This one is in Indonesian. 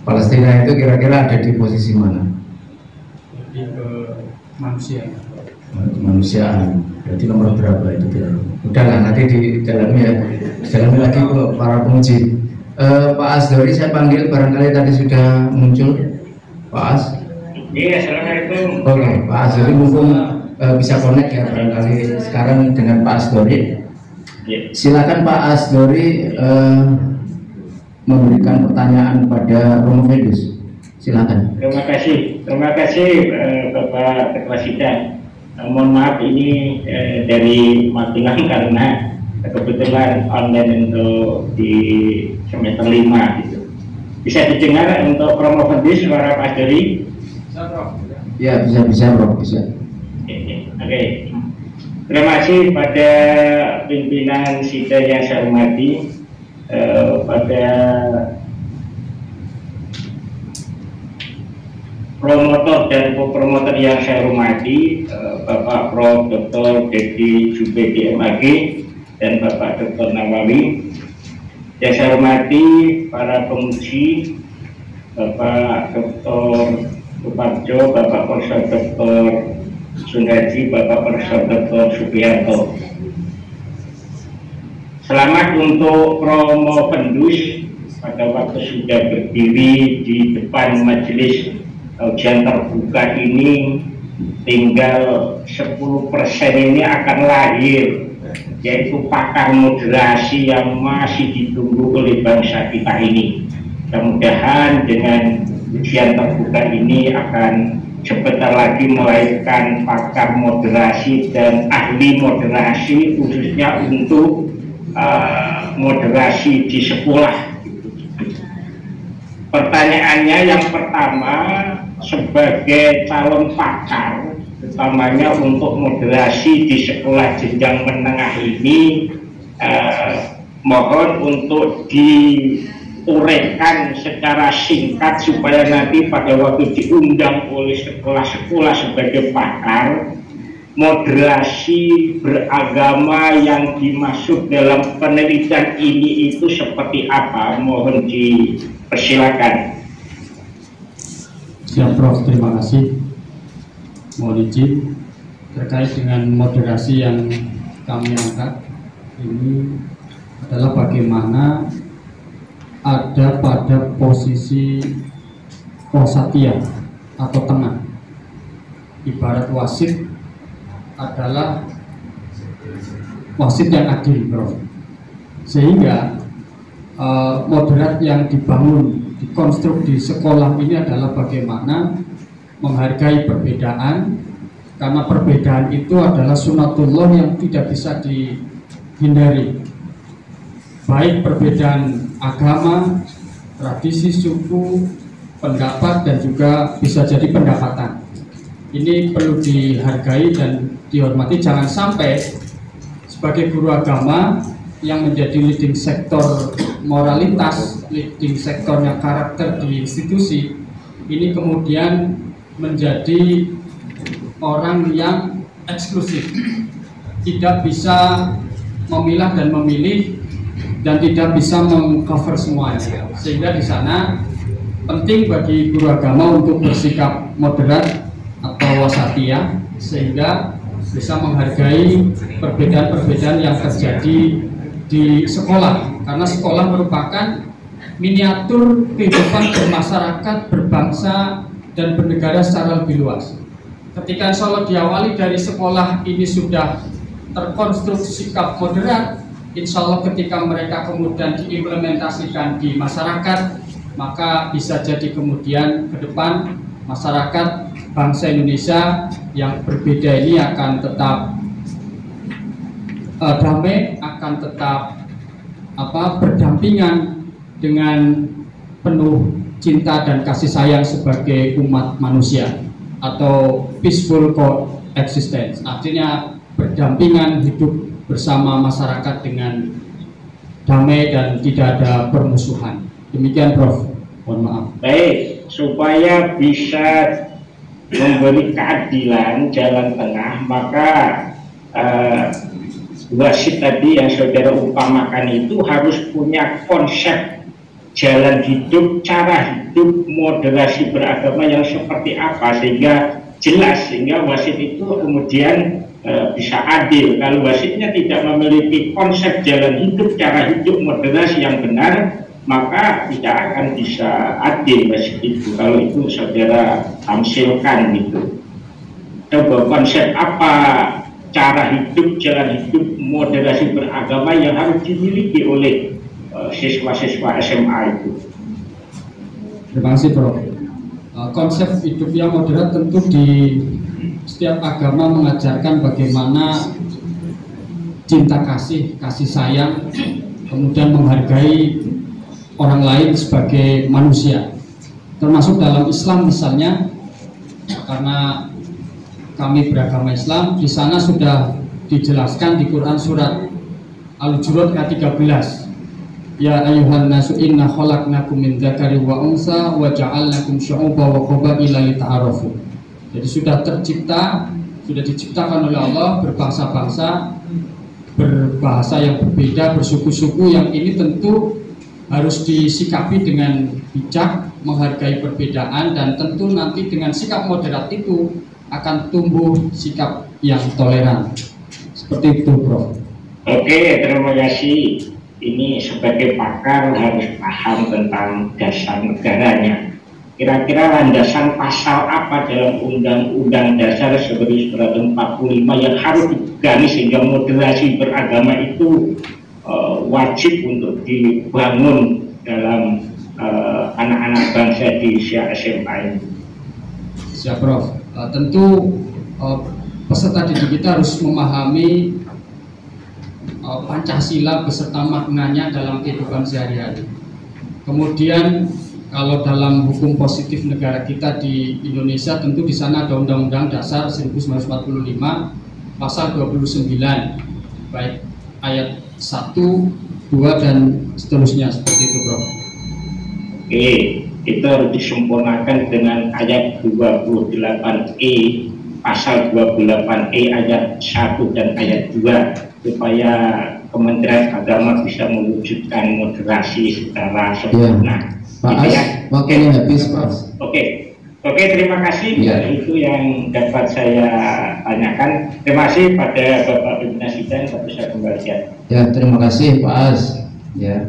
Palestina itu kira-kira ada di posisi mana? Lebih ke manusia. Kemanusiaan. Berarti nomor berapa itu kira? Udahlah nanti didalami ya. Dalami lagi ke para penguji. Pak Asdori saya panggil, barangkali tadi sudah muncul. Pak As. Iya, assalamualaikum. Oke, Pak Asdori mumpung bisa connect ya barangkali sekarang dengan Pak Asdori. Silakan Pak Asdori memberikan pertanyaan kepada Romo Fedus. Silakan. Terima kasih Bapak Ketua Sidang. Mohon maaf ini dari Magelang karena kebetulan online untuk di semester 5 gitu. Bisa didengar untuk Romo Fedus suara Pak Asdori? Ya, bisa Bro, bisa. Oke. Terima kasih pada pimpinan sidang yang saya hormati, pada promotor dan co-promotor yang saya hormati, Bapak Prof. Dr. Dedi Jubedi MAG dan Bapak Dr. Nawawi. Yang saya hormati para penguji, Bapak Dr. Suparjo, Bapak Profesor Dr. Sundaji, Bapak Profesor Dr. Subianto. Selamat untuk Romo Fedus pada waktu sudah berdiri di depan majelis ujian terbuka ini, tinggal 10% ini akan lahir, yaitu pakar moderasi yang masih ditunggu oleh bangsa kita ini. Mudah-mudahan dengan ujian terbuka ini akan sebentar lagi melahirkan pakar moderasi dan ahli moderasi, khususnya untuk moderasi di sekolah. Pertanyaannya yang pertama, sebagai calon pakar, utamanya untuk moderasi di sekolah jenjang menengah ini, mohon untuk diuraikan secara singkat supaya nanti pada waktu diundang oleh sekolah-sekolah sebagai pakar, moderasi beragama yang dimaksud dalam penelitian ini itu seperti apa? Mohon dipersilakan. Siap Prof, terima kasih. Mohon izin terkait dengan moderasi yang kami angkat ini adalah bagaimana ada pada posisi kosatiyah atau tengah. Ibarat wasit adalah wasit yang adil, Prof. Sehingga moderat yang dibangun, dikonstruk di sekolah ini adalah bagaimana menghargai perbedaan, karena perbedaan itu adalah sunatullah yang tidak bisa dihindari, baik perbedaan agama, tradisi, suku, pendapat, dan juga bisa jadi pendapatan. Ini perlu dihargai dan dihormati. Jangan sampai sebagai guru agama yang menjadi leading sektor moralitas, leading sektornya karakter di institusi, ini kemudian menjadi orang yang eksklusif, tidak bisa memilah dan memilih, dan tidak bisa mengcover semuanya. Sehingga di sana penting bagi guru agama untuk bersikap moderat atau wasatiyah, sehingga bisa menghargai perbedaan-perbedaan yang terjadi di sekolah, karena sekolah merupakan miniatur kehidupan bermasyarakat, berbangsa, dan bernegara secara lebih luas. Ketika insya Allah diawali dari sekolah ini sudah terkonstruksi sikap moderat, insya Allah ketika mereka kemudian diimplementasikan di masyarakat, maka bisa jadi kemudian ke depan masyarakat bangsa Indonesia yang berbeda ini akan tetap damai, akan tetap berdampingan dengan penuh cinta dan kasih sayang sebagai umat manusia, atau peaceful coexistence, artinya berdampingan hidup bersama masyarakat dengan damai dan tidak ada permusuhan. Demikian Prof, mohon maaf. Baik, supaya bisa memberi keadilan jalan tengah, maka wasit tadi yang saudara umpamakan itu harus punya konsep jalan hidup, cara hidup, moderasi beragama yang seperti apa sehingga jelas, sehingga wasit itu kemudian bisa adil. Kalau wasitnya tidak memiliki konsep jalan hidup, cara hidup, moderasi yang benar, maka tidak akan bisa adil wasit itu. Kalau itu saudara tampilkan gitu. Coba konsep apa cara hidup, jalan hidup, moderasi beragama yang harus dimiliki oleh siswa-siswa SMA itu. Terima kasih, Prof. Konsep hidup yang moderat tentu di setiap agama mengajarkan bagaimana cinta kasih, kasih sayang, kemudian menghargai orang lain sebagai manusia. Termasuk dalam Islam misalnya, karena kami beragama Islam, di sana sudah dijelaskan di Quran surat Al-Hujurat ayat 13. Ya ayuhan nasu inna khalaqnakum min dzakari wa unsa wa ja'alnakum syu'uban wa qabaila lita'arafu. Jadi sudah diciptakan oleh Allah berbangsa-bangsa, berbahasa yang berbeda, bersuku-suku, yang ini tentu harus disikapi dengan bijak, menghargai perbedaan, dan tentu nanti dengan sikap moderat itu akan tumbuh sikap yang toleran. Seperti itu, Prof. Oke, terima kasih. Ini sebagai pakar harus paham tentang dasar negaranya. Kira-kira landasan pasal apa dalam Undang-Undang Dasar 1945 yang harus dipegangi sehingga moderasi beragama itu wajib untuk dibangun dalam anak-anak bangsa di usia SMA ini? Siap, Prof. Tentu peserta didik kita harus memahami Pancasila beserta maknanya dalam kehidupan sehari-hari. Kemudian kalau dalam hukum positif negara kita di Indonesia, tentu di sana ada Undang-Undang Dasar 1945 pasal 29, baik ayat 1, 2 dan seterusnya, seperti itu, Bro. Oke, itu harus disempurnakan dengan ayat 28E, pasal 28E ayat 1 dan ayat 2, supaya Kementerian Agama bisa mewujudkan moderasi secara sempurna. Pak As, waktunya habis, Pak. Oke, terima kasih. Ya. Itu yang dapat saya tanyakan. Terima kasih pada Bapak Pimpinan Sidang, Pak Bisa Kembalian. Ya, terima kasih Pak As. Ya.